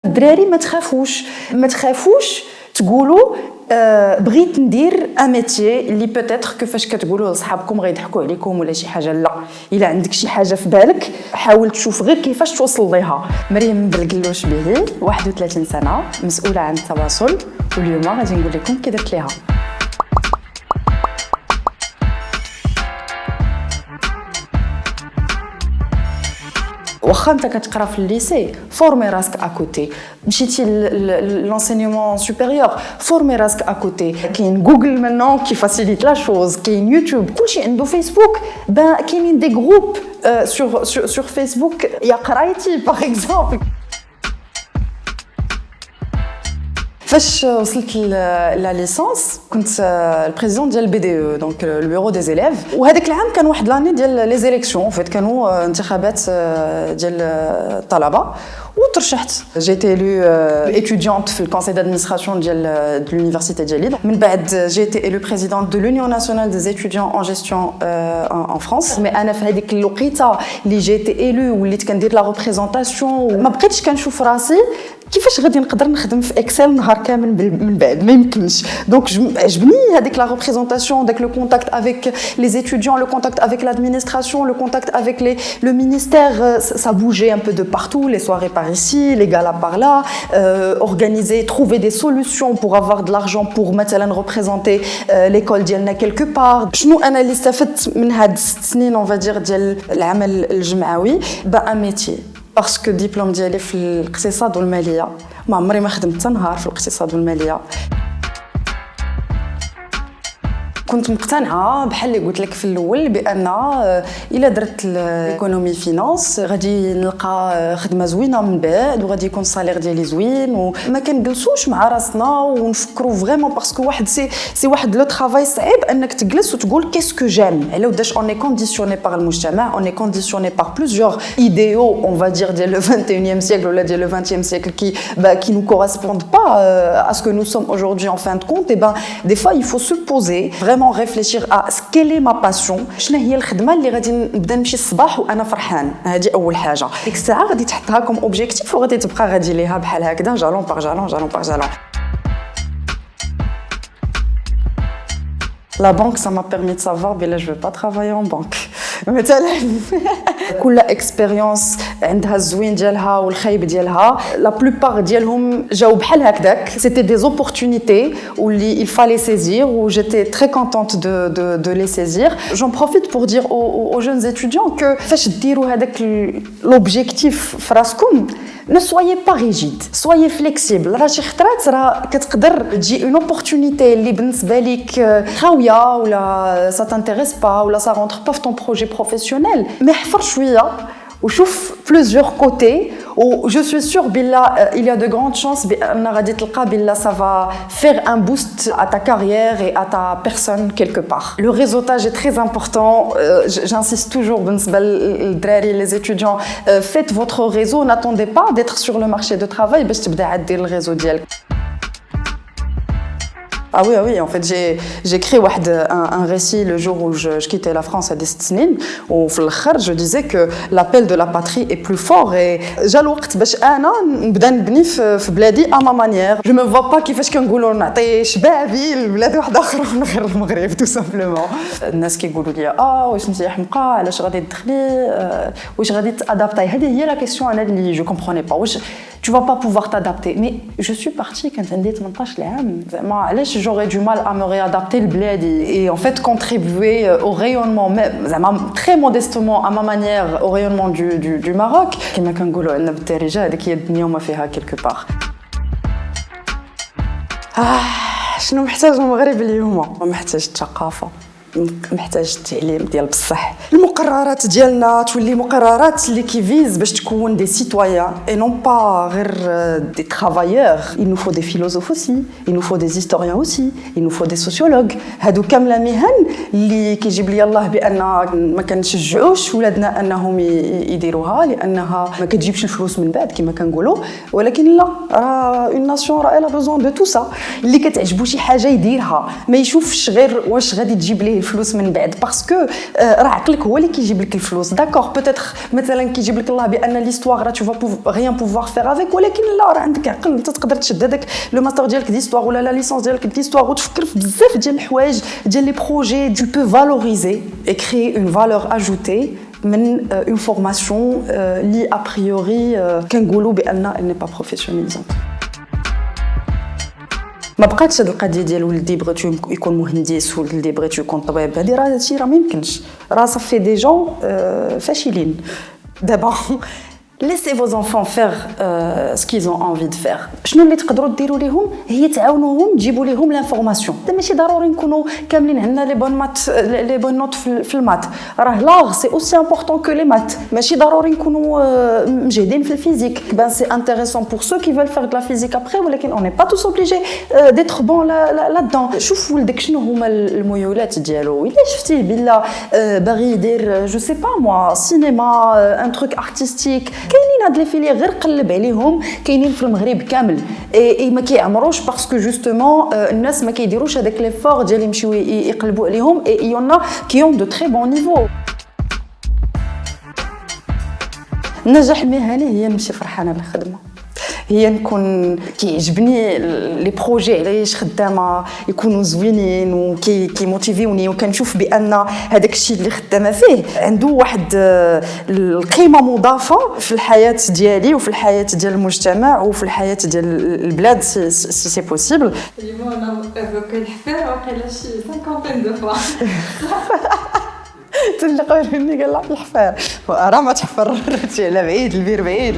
الدراري ما تخافوش تقولوا بغيت ندير ان ميتيي اللي بوتيتر كيفاش كتقولوا لصحابكم غيضحكوا عليكم ولا شي حاجه. لا، الا عندك شي حاجه في بالك حاول تشوف غير كيفاش توصل ليها. مريم بلقلوش بيهي 31 سنه، مسؤوله عن التواصل، واليوم غادي نقول لكم كي درت ليها. واخا انت كتقرا في الليسي فورمي راسك اكوتي، مشيتي لونسينيومون سوبيريور فورمي راسك اكوتي. كاين جوجل مانون كي فاسيليت لا شوز، كاين يوتيوب، كلشي عنده فيسبوك. كاينين دي جروب سور فيسبوك يا قرايتي باغ اكزومبل. فاش وصلت لا ليسانس كنت البريزيدون ديال البي دي او، دونك البيرو دي زيليف. وهذاك العام كان واحد لاني ديال لي زيليكسيون، فايت كانوا انتخابات ديال الطلبه وترشحت. جيتي الو étudiante في الكونساي دادمينستراسيون ديال l'université ديال ليل. من بعد جيتي الو بريزيدون دو l'Union nationale des étudiants en gestion en France. مي انا في هذيك الوقيته اللي جيتي الو وليت كندير لا ريبريزونطاسيون، ما بقيتش كنشوف راسي كيفاش غادي نقدر نخدم في اكسل نهار كامل من بعد، ما يمكنش. دونك عجبني هذيك لا ريبريزونطاسيون، داك لو كونتاكت افيك لي étudiants, le contact avec l'administration, le contact avec le ministère, ça bougeait un peu de partout, les soirées par ici, les galas par là, organiser, trouver des solutions pour avoir de l'argent pour مثلا représenter l'école ديالنا quelque part. شنو انا اللي استفدت من هاد 6 سنين on va dire ديال العمل الجمعوي؟ ان ميتي باسكو الدبلوم ديالي في الاقتصاد والماليه، ما عمري ما خدمت حتى نهار في الاقتصاد والماليه. كنت مقتنعه بحال اللي قلت لك في الاول بان الا درت الايكونومي فينانس غادي نلقى خدمه زوينه من بعد، وغادي يكون الصالير ديالي زوين، وما كنجلسوش مع راسنا ونفكروا فريمون باسكو واحد سي واحد لو طرافاي صعيب انك تجلس وتقول كيسكو جيم. على وداش اون اي كونديسيوني بار المجتمع، اون اي كونديسيوني بار بلوزيور ايديو اون فا دير ديال لو 21e siècle ولا ديال لو 20e siècle qui nous correspondent pas à ce que nous sommes aujourd'hui en fin de compte. Et des fois il faut se poser vraiment réfléchir à quelle est ma passion. شنو هي الخدمه اللي غادي نبدا نمشي الصباح وانا فرحان؟ هذه اول حاجه. ديك الساعه غادي تحطها كوم اوبجيكتيف وغادي تبقى غادي ليها بحال هكذا جالون باغ جالون جالون باغ جالون. La banque, ça m'a permis de savoir que je ne veux pas travailler en banque. مثلا كل اكسبيريونس عندها الزوين ديالها والخايب ديالها. لا بلوبار ديالهم جاو بحال هكذاك، سيتي دي زوبورتونيتي واللي il fallait saisir ou j'étais très contente de les saisir. J'en profite pour dire aux jeunes étudiants que فاش ديروا هذاك l'objectif في راسكم ne soyez pas rigide, soyez flexible. راه شي خطرات راه كتقدر تجي اون اوبورتونيتي اللي بالنسبه ليك خاويه ولا ça t'intéresse pas ولا ça rentre pas في ton projet professionnel. mais حفر شويه وشوف plusieurs côtés. و je suis sûre بالله il y a de grandes chances بان غادي تلقى بالله ça va faire un boost à ta carrière et à ta personne quelque part. Le réseautage est très important. J'insiste toujours بالنسبه للدراري les étudiants, faites votre réseau, n'attendez pas d'être sur le marché de travail باش تبدا دير الريزو ديالك. Ah oui, en fait, j'ai créé un récit le jour où je quittais la France à 10 سنين. وفي الآخر je disais que l'appel de la patrie est plus fort. Et جا الوقت باش أنا نبدا نبني في بلادي à ma manière. Je me vois pas كيفاش كنقولوا نعطي شبابي لبلاد واحد آخر غير المغرب tout simplement. الناس كيقولوا لي واش انت حمقى علاش غادي تدخلي واش غادي تادابتاي. هذه هي لا كيسيون انا اللي جو كومبروني با. واش tu vas pas pouvoir t'adapter. Mais je suis partie quand عندي 18 عام. زعما علاش j'aurais du mal à me réadapter لبلادي et en fait contribuer au rayonnement زعما très modestement à ma manière au rayonnement du Maroc. كما كنقولوا عندنا بالدارجه هذيك هي الدنيا وما فيها quelque part. شنو محتاج المغرب اليوم؟ محتاج الثقافه، محتاج التعليم ديال بصح. المقررات ديالنا تولي مقررات اللي كيفيز باش تكون دي سيتويان اي نون با غير دي ترافايور. il nous faut des philosophes aussi, il nous faut des historiens aussi, il nous faut des sociologues. هادو كامله مهن اللي كيجيب لي الله بان ما كنشجعوش ولادنا انهم يديروها لانها ما كتجيبش الفلوس من بعد كما كنقولوا. ولكن لا، اون ناسيون راه الا بوزون دو تو سا. اللي كتعجبو شي حاجه يديرها، ما يشوفش غير واش غادي تجيب ليه الفلوس من بعد باسكو راه عقلك هو اللي كيجيب لك الفلوس داكور بوتيتر مثلا كيجيب لك الله بان ليستوار راه تو غيان بوفوار فيغ افيك ولكن لا راه عندك عقل انت تقدر تشد هذاك لو ماستر ديالك ديستوار ولا لا ليسونس ديالك ديستوار وتفكر في بزاف ديال الحوايج ديال لي بروجي tu peux valoriser et créer une valeur ajoutée من une formation li a priori كنقولوا بان elle n'est pas professionnalisante. ما بقاتش هاد القضيه ديال ولدي بغيتو يكون مهندس ولدي بغيتو يكون طبيب هادي راه هادشي راه ما يمكنش راه صافي دي جون فاشلين دابا. Laissez vos enfants faire ce qu'ils ont envie de faire. شنو اللي تقدروا ديروا ليهم هي تعاونوهم تجيبوا ليهم لانفورماسيون. ماشي ضروري نكونوا كاملين عندنا لي بون نوت في المات. راه لاغ سي اوسي امبورطون كو لي مات. ماشي ضروري نكونوا مجهدين في الفيزيك. بان سي انتريسون بور سو كي veulent faire de la physique après ولكن on n'est pas tous obligés d'être bon là-dedans. شوف ولدك شنو هما الميولات ديالو. الا شفتيه بلا باغي يدير جو سي با موا سينما ان تروك ارتستيك كاينين هاد لي فيلي غير قلب عليهم كاينين في المغرب كامل اي ما كيعمروش باسكو جوستومون الناس ما كيديروش هذاك لي فور ديال يمشيو يقلبوا عليهم اي يونا كي اون دو تري بون نيفو. النجاح المهني هي نمشي فرحانه بالخدمه هي نكون كيعجبني لي بروجي علاش خدامه يكونوا زوينين وكي موتيفيوني وكنشوف بان هذاك الشيء اللي خدامه فيه عنده واحد القيمه مضافه في الحياه ديالي وفي الحياه ديال المجتمع وفي الحياه ديال البلاد سي بوسيبل. اليوم انا ايفوكي الحفير وقيله شي 50 دو فوا تلقاوني قال لا الحفير راه ما تحفر على بعيد البير بعيد